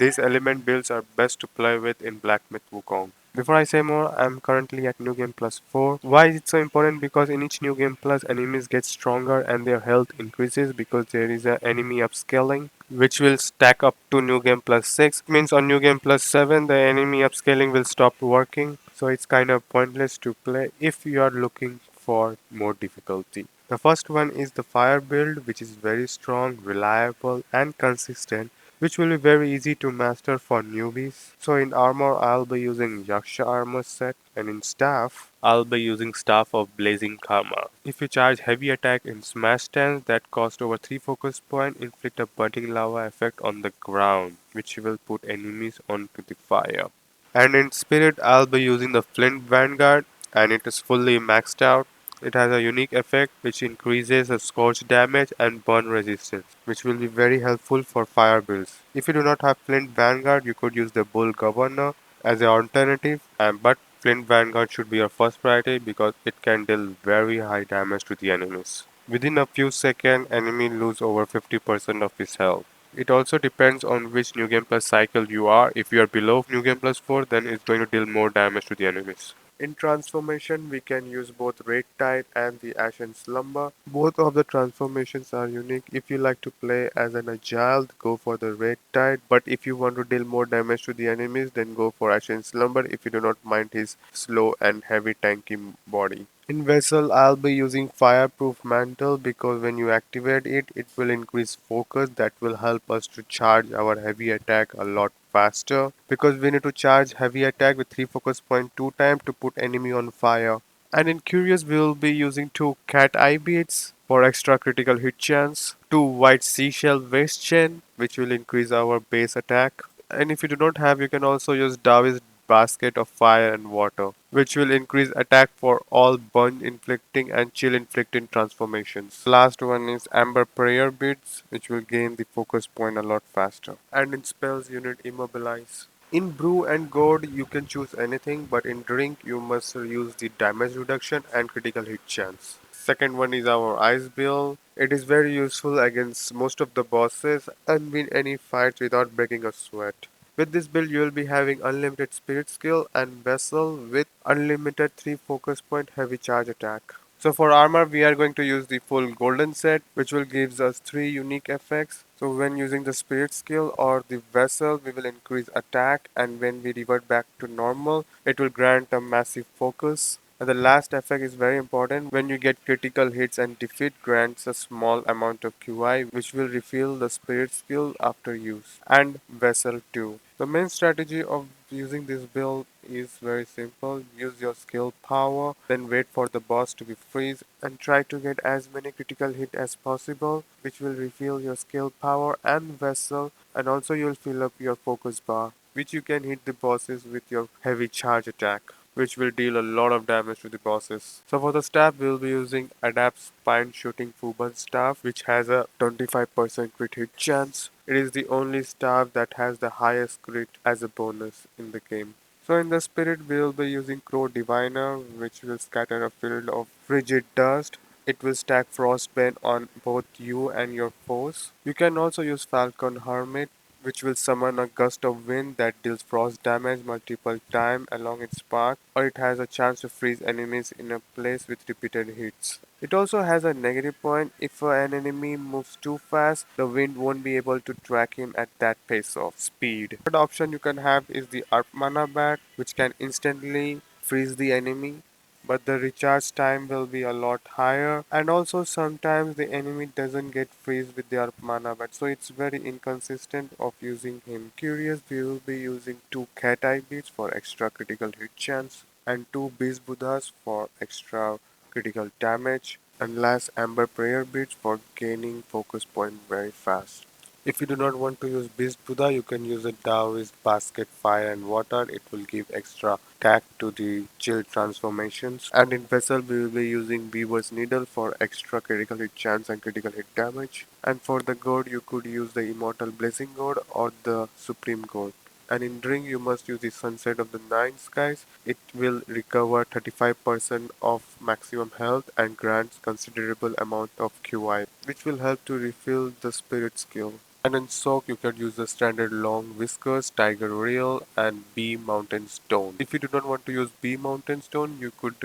These element builds are best to play with in BlackMythWukong. Before I say more, I'm currently at New Game Plus 4. Why is it so important? Because in each New Game Plus, enemies get stronger and their health increases because there is an enemy upscaling, which will stack up to New Game Plus 6. Means on New Game Plus 7, the enemy upscaling will stop working. So it's kind of pointless to play if you are looking for more difficulty. The first one is the fire build, which is very strong, reliable, and consistent, which will be very easy to master for newbies. So in armor, I'll be using Yaksha armor set, and in staff, I'll be using Staff of Blazing Karma. If you charge heavy attack in smash stance that cost over 3 focus point, inflict a burning lava effect on the ground, which will put enemies onto the fire. And in Spirit, I'll be using the Flint Vanguard, and it is fully maxed out. It has a unique effect which increases the scorch damage and burn resistance, which will be very helpful for fire builds. If you do not have Flint Vanguard, you could use the Bull Governor as an alternative, but Flint Vanguard should be your first priority because it can deal very high damage to the enemies. Within a few seconds, enemy lose over 50% of his health. It also depends on which New Game Plus cycle you are. If you are below New Game Plus 4, then it's going to deal more damage to the enemies. In transformation, we can use both Red Tide and the Ashen Slumber. Both of the transformations are unique. If you like to play as an Agile, go for the Red Tide. But if you want to deal more damage to the enemies, then go for Ashen Slumber if you do not mind his slow and heavy tanky body. In Vessel, I'll be using Fireproof Mantle because when you activate it, it will increase focus that will help us to charge our heavy attack a lot faster because we need to charge heavy attack with 3 focus point 2 times to put enemy on fire. And in Curious, we will be using 2 Cat Eye Beads for extra critical hit chance, 2 White Seashell Waste Chain which will increase our base attack, and if you do not have, you can also use Davi's Basket of Fire and Water, which will increase attack for all burn inflicting and chill inflicting transformations. Last one is Amber Prayer Beads, which will gain the focus point a lot faster. And in spells, you need Immobilize. In brew and gourd, you can choose anything, but in drink, you must use the damage reduction and critical hit chance. Second one is our ice bill. It is very useful against most of the bosses and win any fights without breaking a sweat. With this build, you will be having unlimited spirit skill and vessel with unlimited 3 focus point heavy charge attack. So for armor, we are going to use the full golden set, which will gives us 3 unique effects. So when using the spirit skill or the vessel, we will increase attack, and when we revert back to normal, it will grant a massive focus. And the last effect is very important. When you get critical hits and defeat grants a small amount of QI which will refill the spirit skill after use. And Vessel too. The main strategy of using this build is very simple. Use your skill power, then wait for the boss to be freeze and try to get as many critical hit as possible, which will refill your skill power and vessel, and also you'll fill up your focus bar, which you can hit the bosses with your heavy charge attack, which will deal a lot of damage to the bosses. So for the staff, we'll be using Adapt Spine Shooting Fuban staff, which has a 25% crit hit chance. It is the only staff that has the highest crit as a bonus in the game. So in the spirit, we'll be using Crow Diviner, which will scatter a field of frigid dust. It will stack Frostbane on both you and your foes. You can also use Falcon Hermit, which will summon a gust of wind that deals frost damage multiple times along its path, or it has a chance to freeze enemies in a place with repeated hits. It also has a negative point. If an enemy moves too fast, the wind won't be able to track him at that pace of speed. Third option you can have is the Arpmana Bat, which can instantly freeze the enemy, but the recharge time will be a lot higher, and also sometimes the enemy doesn't get freeze with their mana but so it's very inconsistent of using him. Curious, we will be using 2 cat eye beads for extra critical hit chance and 2 beast buddhas for extra critical damage, and last amber prayer beads for gaining focus point very fast. If you do not want to use Beast Buddha, you can use a Taoist Basket Fire and Water. It will give extra attack to the chill transformations. And in Vessel, we will be using Beaver's Needle for extra critical hit chance and critical hit damage. And for the God, you could use the Immortal Blazing God or the Supreme God. And in Drink, you must use the Sunset of the Nine Skies. It will recover 35% of maximum health and grants considerable amount of QI, which will help to refill the spirit skill. And in soak, you can use the standard long whiskers, tiger reel, and bee mountain stone. If you do not want to use bee mountain stone, you could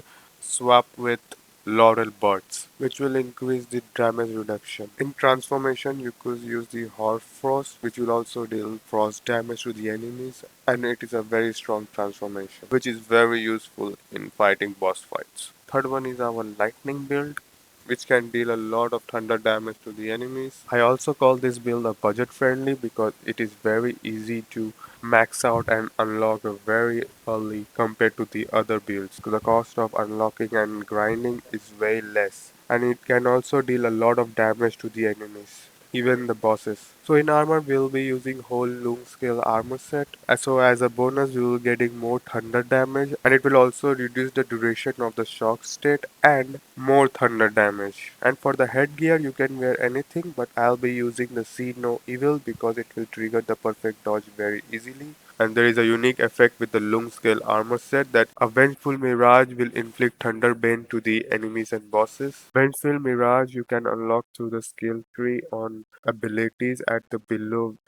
swap with laurel buds, which will increase the damage reduction. In transformation, you could use the Horfrost, which will also deal frost damage to the enemies, and it is a very strong transformation, which is very useful in fighting boss fights. Third one is our lightning build, which can deal a lot of thunder damage to the enemies. I also call this build a budget friendly because it is very easy to max out and unlock very early compared to the other builds. The cost of unlocking and grinding is way less, and it can also deal a lot of damage to the enemies, even the bosses. So in armor we'll be using whole loom scale armor set. So as a bonus we will getting more thunder damage, and it will also reduce the duration of the shock state and more thunder damage. And for the headgear you can wear anything, but I'll be using the See No Evil because it will trigger the perfect dodge very easily. And there is a unique effect with the Lung Scale armor set that a Vengeful Mirage will inflict Thunder Bane to the enemies and bosses. Vengeful Mirage you can unlock through the skill tree on abilities at the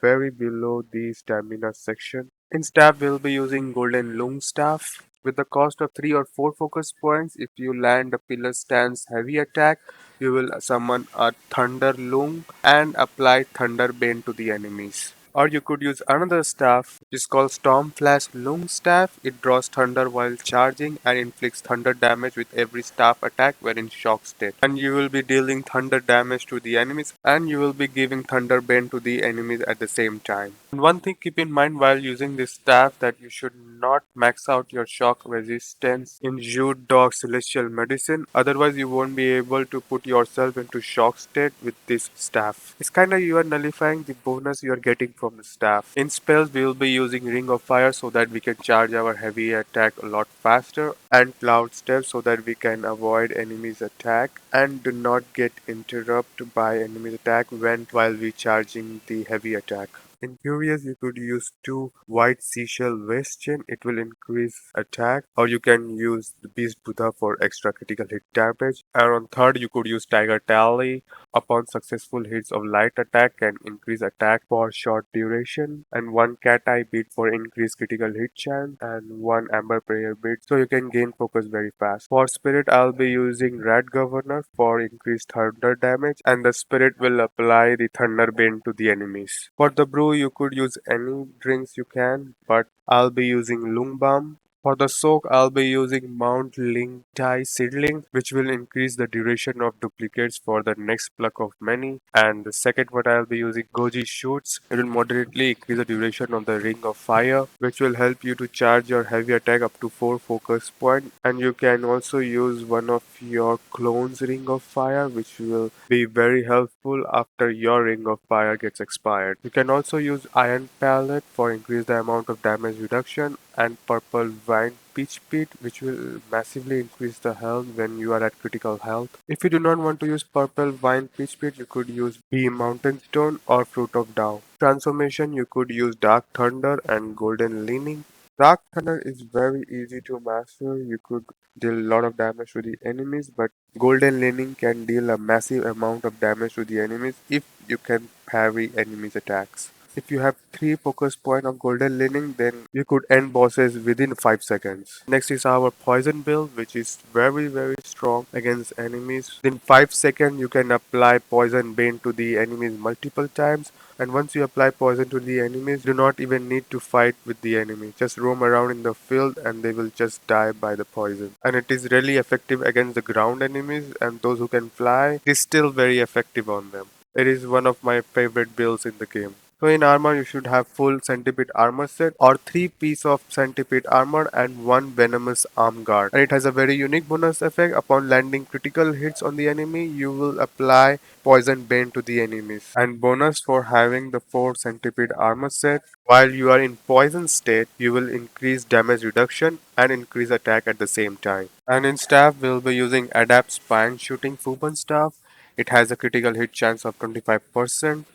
very below the stamina section. In staff we'll be using Golden Lung Staff. With the cost of 3 or 4 focus points, if you land a Pillar Stance heavy attack, you will summon a Thunder Lung and apply Thunder Bane to the enemies. Or you could use another staff which is called Storm Flash Lung Staff. It draws thunder while charging and inflicts thunder damage with every staff attack when in shock state. And you will be dealing thunder damage to the enemies, and you will be giving thunder bane to the enemies at the same time. And one thing keep in mind while using this staff that you should not max out your shock resistance in Jude Dog Celestial Medicine. Otherwise you won't be able to put yourself into shock state with this staff. It's kinda you are nullifying the bonus you are getting from the staff. In spells we will be using Ring of Fire so that we can charge our heavy attack a lot faster, and Cloud Step so that we can avoid enemies attack and do not get interrupted by enemies attack while we charging the heavy attack. In Curious, you could use 2 white seashell waist chain, it will increase attack, or you can use the Beast Buddha for extra critical hit damage. And on third, you could use Tiger Tally. Upon successful hits of light attack can increase attack for short duration, and 1 Cat Eye bead for increased critical hit chance, and 1 Amber Prayer bead so you can gain focus very fast. For Spirit, I'll be using Rat Governor for increased thunder damage, and the Spirit will apply the Thunder Bane to the enemies. For the Brew, you could use any drinks you can, but I'll be using Lung Balm. For the soak, I'll be using Mount Ling Tai Seedling, which will increase the duration of duplicates for the next pluck of many. And the second one, I'll be using Goji Shoots. It will moderately increase the duration of the Ring of Fire, which will help you to charge your heavy attack up to 4 focus points. And you can also use one of your clones Ring of Fire, which will be very helpful after your Ring of Fire gets expired. You can also use Iron Palette for increase the amount of damage reduction, and Purple Vine Peach Pit, which will massively increase the health when you are at critical health. If you do not want to use Purple Vine Peach Pit, you could use Bee Mountain Stone or Fruit of Tao. Transformation, you could use Dark Thunder and Golden Leaning. Dark Thunder is very easy to master. You could deal a lot of damage to the enemies, but Golden Leaning can deal a massive amount of damage to the enemies if you can parry enemies' attacks. If you have 3 focus point of Golden Leaning, then you could end bosses within 5 seconds. Next is our Poison build, which is very strong against enemies. Within 5 seconds, you can apply Poison Bane to the enemies multiple times. And once you apply poison to the enemies, do not even need to fight with the enemy. Just roam around in the field and they will just die by the poison. And it is really effective against the ground enemies, and those who can fly, it is still very effective on them. It is one of my favorite builds in the game. So in armor, you should have full centipede armor set or 3 piece of centipede armor and 1 venomous arm guard. And it has a very unique bonus effect. Upon landing critical hits on the enemy, you will apply poison bane to the enemies. And bonus for having the 4 centipede armor set. While you are in poison state, you will increase damage reduction and increase attack at the same time. And in staff, we'll be using adapt spine shooting Fuban staff. It has a critical hit chance of 25%.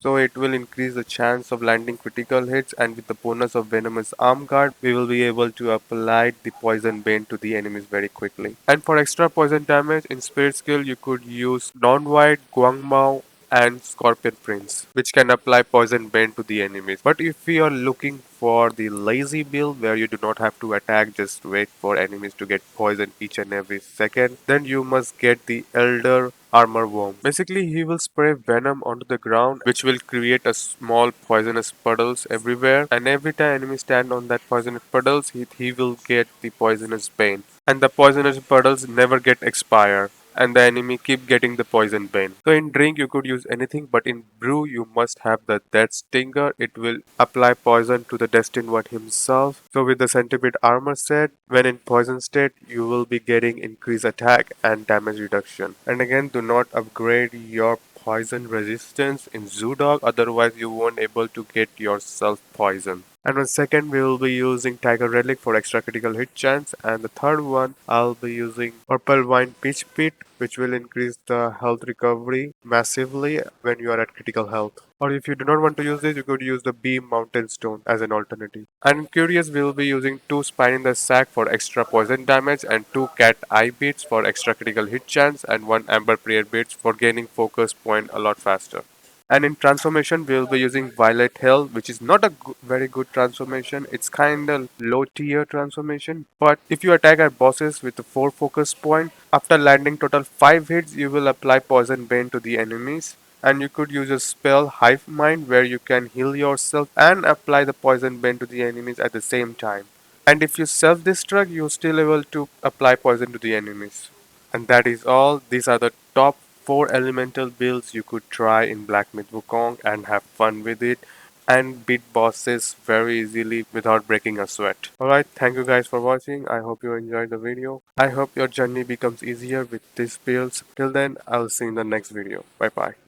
So it will increase the chance of landing critical hits, and with the bonus of Venomous Arm Guard, we will be able to apply the Poison Bane to the enemies very quickly. And for extra poison damage, in Spirit skill you could use Non-White Guangmao and Scorpion Prince, which can apply Poison Bane to the enemies. But if we are looking for the lazy build where you do not have to attack, just wait for enemies to get poisoned each and every second, then you must get the Elder Armor Worm. Basically, he will spray venom onto the ground, which will create a small poisonous puddles everywhere, and every time enemies stand on that poisonous puddles, he will get the poisonous bane. And the poisonous puddles never get expire, and the enemy keep getting the poison bane. So in drink you could use anything, but in brew you must have the death stinger. It will apply poison to the destined one himself. So with the centipede armor set, when in poison state you will be getting increased attack and damage reduction. And again, do not upgrade your poison resistance in Zoodog, otherwise you won't able to get yourself poison. And on second we will be using Tiger Relic for extra critical hit chance, and the third one I'll be using Purple Wine Peach Pit, which will increase the health recovery massively when you are at critical health. Or if you do not want to use this, you could use the Beam Mountain Stone as an alternative. And in Curious, we will be using 2 Spine in the Sack for extra poison damage, and 2 Cat Eye Beats for extra critical hit chance, and 1 Amber Prayer Beats for gaining focus point a lot faster. And in transformation, we'll be using Violet Hell, which is not a very good transformation. It's kind of low tier transformation. But if you attack our bosses with a 4 focus point, after landing total 5 hits, you will apply Poison Bane to the enemies. And you could use a spell Hive Mind where you can heal yourself and apply the Poison Bane to the enemies at the same time. And if you self-destruct, you're still able to apply poison to the enemies. And that is all. These are the top 4 elemental builds you could try in Black Myth Wukong and have fun with it and beat bosses very easily without breaking a sweat. Alright, thank you guys for watching. I hope you enjoyed the video. I hope your journey becomes easier with these builds. Till then, I'll see you in the next video. Bye bye.